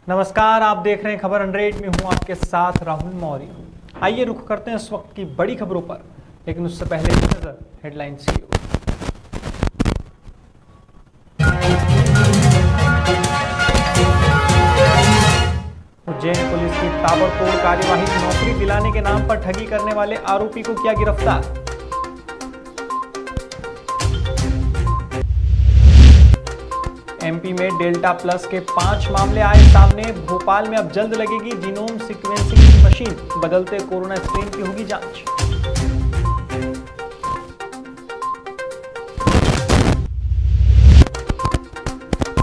नमस्कार, आप देख रहे हैं खबर 100 में हूं आपके साथ राहुल मौर्य। आइए रुख करते हैं इस वक्त की बड़ी खबरों पर, लेकिन उससे पहले एक नजर हेडलाइंस की ओर। उज्जैन पुलिस की ताबड़तोड़ कार्यवाही, नौकरी दिलाने के नाम पर ठगी करने वाले आरोपी को किया गिरफ्तार। एमपी में डेल्टा प्लस के 5 मामले आए सामने। भोपाल में अब जल्द लगेगी जीनोम सीक्वेंसिंग की मशीन, बदलते कोरोना स्ट्रेन की होगी जांच।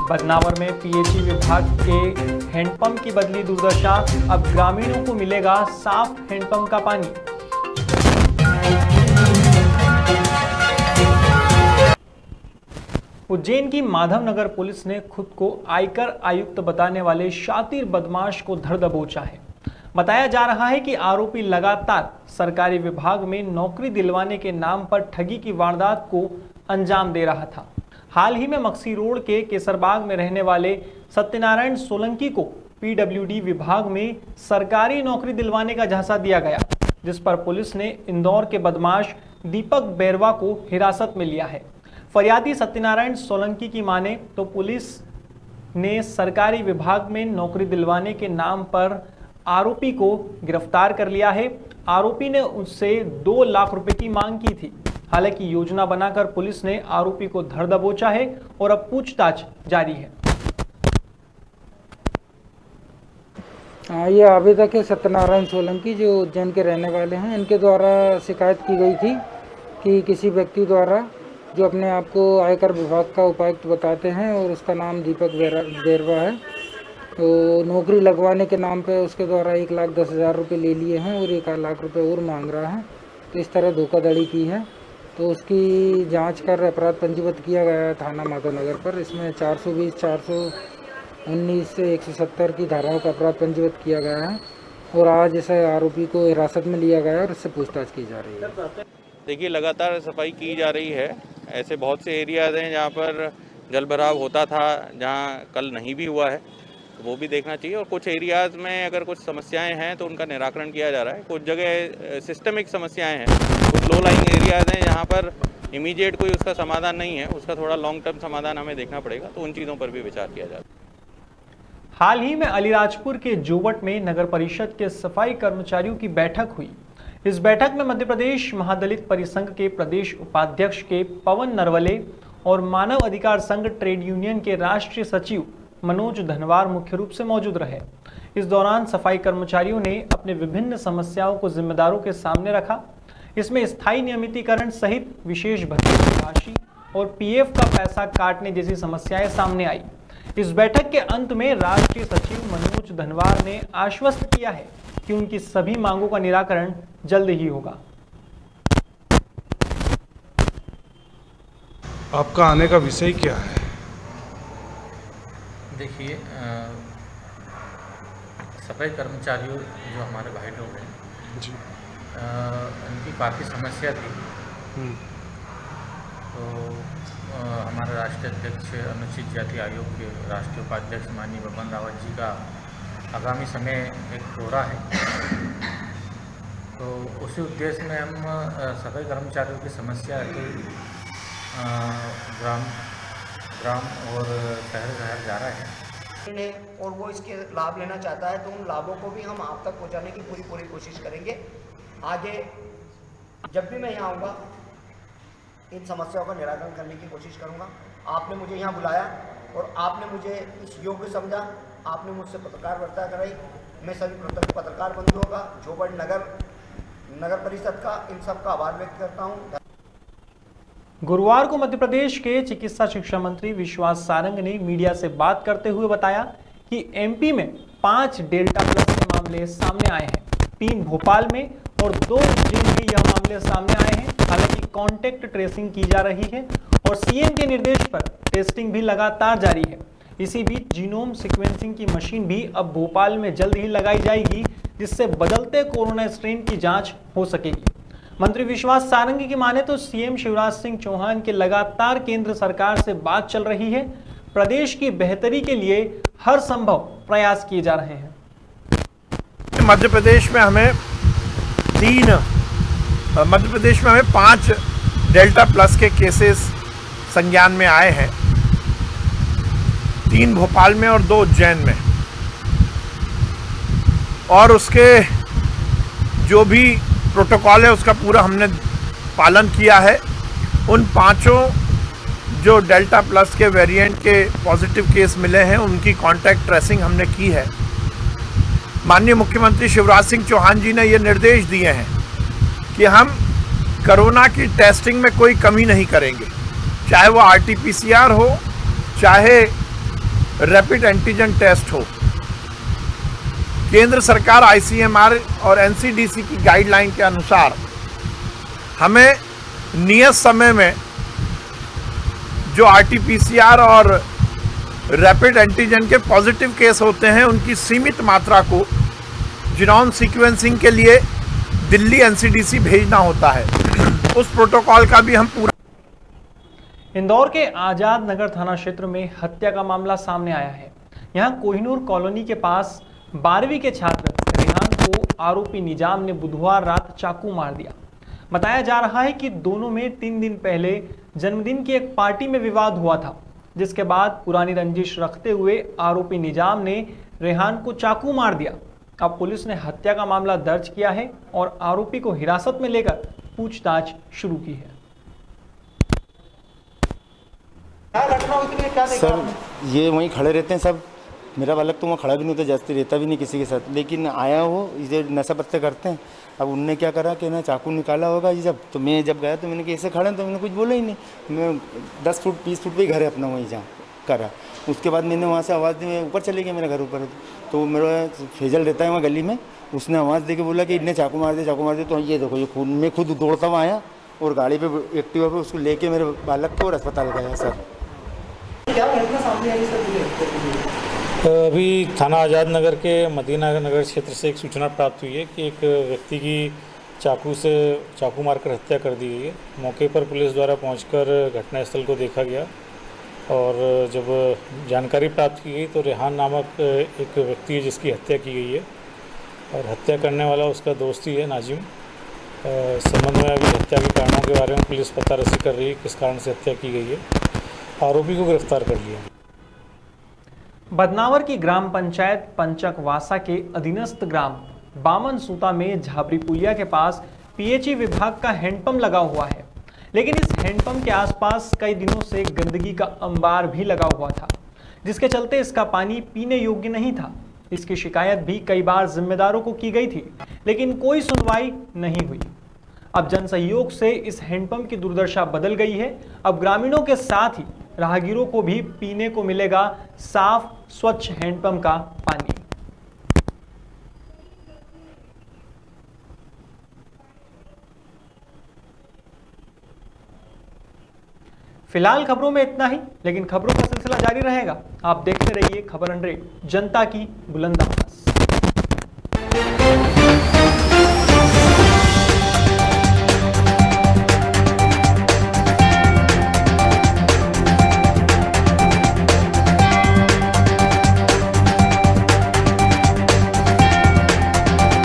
बदनावर में पीएचई विभाग के हैंडपंप की बदली दुर्दशा, अब ग्रामीणों को मिलेगा साफ हैंडपंप का पानी। उज्जैन की माधवनगर पुलिस ने खुद को आयकर आयुक्त बताने वाले शातिर बदमाश को धर दबोचा है। बताया जा रहा है कि आरोपी लगातार सरकारी विभाग में नौकरी दिलवाने के नाम पर ठगी की वारदात को अंजाम दे रहा था। हाल ही में मक्सी रोड के केसरबाग में रहने वाले सत्यनारायण सोलंकी को पीडब्ल्यूडी विभाग में सरकारी नौकरी दिलवाने का झांसा दिया गया, जिस पर पुलिस ने इंदौर के बदमाश दीपक बैरवा को हिरासत में लिया है। फरियादी सत्यनारायण सोलंकी की माने तो पुलिस ने सरकारी विभाग में नौकरी दिलवाने के नाम पर आरोपी को गिरफ्तार कर लिया है। आरोपी ने उससे 2 लाख रुपए की मांग की थी। हालांकि योजना बनाकर पुलिस ने आरोपी को धर दबोचा है और अब पूछताछ जारी है। ये आवेदक है सत्यनारायण सोलंकी, जो उज्जैन के रहने वाले हैं। इनके द्वारा शिकायत की गई थी कि किसी व्यक्ति द्वारा, जो अपने आप को आयकर विभाग का उपायुक्त बताते हैं और उसका नाम दीपक बैरवा है, तो नौकरी लगवाने के नाम पे उसके द्वारा 1,10,000 रुपये ले लिए हैं और 1 लाख रुपये और मांग रहा है। तो इस तरह धोखाधड़ी की है, तो उसकी जांच कर अपराध पंजीबद्ध किया गया है थाना माधवनगर पर। इसमें 420, 419 से 170 की धाराओं का अपराध पंजीबद्ध किया गया है और आज इसे आरोपी को हिरासत में लिया गया और इससे पूछताछ की जा रही है। देखिए, लगातार सफाई की जा रही है। ऐसे बहुत से एरियाज़ हैं जहाँ पर जल भराव होता था, जहाँ कल नहीं भी हुआ है, तो वो भी देखना चाहिए। और कुछ एरियाज़ में अगर कुछ समस्याएं हैं तो उनका निराकरण किया जा रहा है। कुछ जगह सिस्टमिक समस्याएं हैं, कुछ लो लाइंग एरियाज़ हैं जहाँ पर इमीडिएट कोई उसका समाधान नहीं है, उसका थोड़ा लॉन्ग टर्म समाधान हमें देखना पड़ेगा, तो उन चीज़ों पर भी विचार किया जा रहा है। हाल ही में अलीराजपुर के जोवट में नगर परिषद के सफाई कर्मचारियों की बैठक हुई। इस बैठक में मध्य प्रदेश महादलित परिसंघ के प्रदेश उपाध्यक्ष के पवन नरवले और मानव अधिकार संघ ट्रेड यूनियन के राष्ट्रीय सचिव मनोज धनवार मुख्य रूप से मौजूद रहे। इस दौरान सफाई कर्मचारियों ने अपने विभिन्न समस्याओं को जिम्मेदारों के सामने रखा। इसमें स्थायी नियमितीकरण सहित विशेष भत्ते की राशि और पीएफ का पैसा काटने जैसी समस्याएं सामने आई। इस बैठक के अंत में राष्ट्रीय सचिव मनोज धनवार ने आश्वस्त किया है कि उनकी सभी मांगों का निराकरण जल्द ही होगा। आपका आने का विषय क्या है? देखिए, सफाई कर्मचारियों जो हमारे भाई लोग हैं जी, उनकी काफ़ी समस्या थी। तो हमारे राष्ट्रीय अध्यक्ष अनुसूचित जाति आयोग के राष्ट्रीय उपाध्यक्ष माननीय बबन रावत जी का आगामी समय एक दौरा है, तो उसी उद्देश्य में हम सफाई कर्मचारियों की समस्या के ग्राम और शहर जा रहे हैं और वो इसके लाभ लेना चाहता है, तो उन लाभों को भी हम आप तक पहुंचाने की पूरी कोशिश करेंगे। आगे जब भी मैं यहाँ आऊँगा, इन समस्याओं का निराकरण करने की कोशिश करूँगा। आपने मुझे यहाँ बुलाया और आपने मुझे इस योग्य समझा, आपने मुझसे पत्रकार वार्ता कराई। मैं सभी पत्रकार बंधुओं का, जोबड़ नगर परिषद का, इन सब का आभार व्यक्त करता हूँ। गुरुवार को मध्य प्रदेश के चिकित्सा शिक्षा मंत्री विश्वास सारंग ने मीडिया से बात करते हुए बताया कि एमपी में 5 डेल्टा प्लस के मामले सामने आए हैं, 3 भोपाल में और 2 उज्जैन में यह मामले सामने आए हैं। हालांकि कॉन्टेक्ट ट्रेसिंग की जा रही है और सीएम के निर्देश पर टेस्टिंग भी लगातार जारी है। इसी बीच जीनोम सीक्वेंसिंग की मशीन भी अब भोपाल में जल्द ही लगाई जाएगी, जिससे बदलते कोरोना स्ट्रेन की जांच हो सकेगी। मंत्री विश्वास सारंगी की माने तो सीएम शिवराज सिंह चौहान के लगातार केंद्र सरकार से बात चल रही है। प्रदेश की बेहतरी के लिए हर संभव प्रयास किए जा रहे हैं। मध्य प्रदेश में हमें 5 डेल्टा प्लस के केसेस संज्ञान में आए हैं, 3 भोपाल में और 2 उज्जैन में। और उसके जो भी प्रोटोकॉल है उसका पूरा हमने पालन किया है। उन 5 जो डेल्टा प्लस के वेरिएंट के पॉजिटिव केस मिले हैं उनकी कॉन्टैक्ट ट्रेसिंग हमने की है। माननीय मुख्यमंत्री शिवराज सिंह चौहान जी ने ये निर्देश दिए हैं कि हम कोरोना की टेस्टिंग में कोई कमी नहीं करेंगे, चाहे वो RT-PCR हो, चाहे रैपिड एंटीजन टेस्ट हो। केंद्र सरकार ICMR और NCDC की गाइडलाइन के अनुसार हमें नियत समय में जो RT-PCR और रैपिड एंटीजन के पॉजिटिव केस होते हैं उनकी सीमित मात्रा को जीनोम सीक्वेंसिंग के लिए दिल्ली NCDC भेजना होता है। उस प्रोटोकॉल का भी हम पूरा। इंदौर के आजाद नगर थाना क्षेत्र में हत्या का मामला सामने आया है। यहां कोहिनूर कॉलोनी के पास 12वीं के छात्र रेहान को आरोपी निजाम ने बुधवार रात चाकू मार दिया। बताया जा रहा है कि दोनों में 3 दिन पहले जन्मदिन की एक पार्टी में विवाद हुआ था, जिसके बाद पुरानी रंजिश रखते हुए आरोपी निजाम ने रेहान को चाकू मार दिया। अब पुलिस ने हत्या का मामला दर्ज किया है और आरोपी को हिरासत में लेकर पूछताछ शुरू की है। सर ये वहीं खड़े रहते हैं सब। मेरा बालक तो वहाँ खड़ा भी नहीं होता, जास्ती रहता भी नहीं किसी के साथ, लेकिन आया वो इधर नशा पत्ते करते हैं। अब उनने क्या करा कि ना चाकू निकाला होगा ये जब, तो मैं जब गया तो मैंने कि ऐसे खड़े हैं, तो मैंने कुछ बोला ही नहीं। मैं 10 फुट 20 फुट पे घर है अपना, वहीं जहाँ करा। उसके बाद मैंने वहाँ से आवाज़ दी, मैं ऊपर चले गया, मेरा घर ऊपर है। तो मेरा फैजल रहता है वहाँ गली में, उसने आवाज़ दे के बोला कि इन्हें चाकू मार दे। तो ये देखो ये खून, मैं खुद दौड़ता हुआ आया और गाड़ी पे एक्टिवा पे उसको लेके मेरे बालक को और अस्पताल गया। सर क्या घटना सामने आई सर? अभी थाना आज़ाद नगर के मदीना नगर क्षेत्र से एक सूचना प्राप्त हुई है कि एक व्यक्ति की चाकू मारकर हत्या कर दी गई है। मौके पर पुलिस द्वारा पहुंचकर घटनास्थल को देखा गया और जब जानकारी प्राप्त की गई तो रेहान नामक एक व्यक्ति है जिसकी हत्या की गई है और हत्या करने वाला उसका दोस्त ही है नाजिम। इस संबंध में अभी हत्या के कारणों के बारे में पुलिस पता रसी कर रही है, किस कारण से हत्या की गई है। आरोपी को गिरफ्तार कर लिया। बदनावर की ग्राम पंचायत पंचकवासा के अधीनस्थ ग्राम बामन सूता में झाबरी पुलिया के पास PHE विभाग का हैंडपंप लगा हुआ है, लेकिन इस हैंडपंप के आसपास कई दिनों से गंदगी का अंबार भी लगा हुआ था, जिसके चलते इसका पानी पीने योग्य नहीं था। इसकी शिकायत भी कई बार जिम्मेदारों को की गई थी, लेकिन कोई सुनवाई नहीं हुई। अब जन सहयोग से इस हैंडपंप की दुर्दशा बदल गई है। अब ग्रामीणों के साथ ही राहगीरों को भी पीने को मिलेगा साफ स्वच्छ हैंडपंप का पानी। फिलहाल खबरों में इतना ही, लेकिन खबरों का सिलसिला जारी रहेगा। आप देखते रहिए खबर 100, जनता की बुलंद आवाज।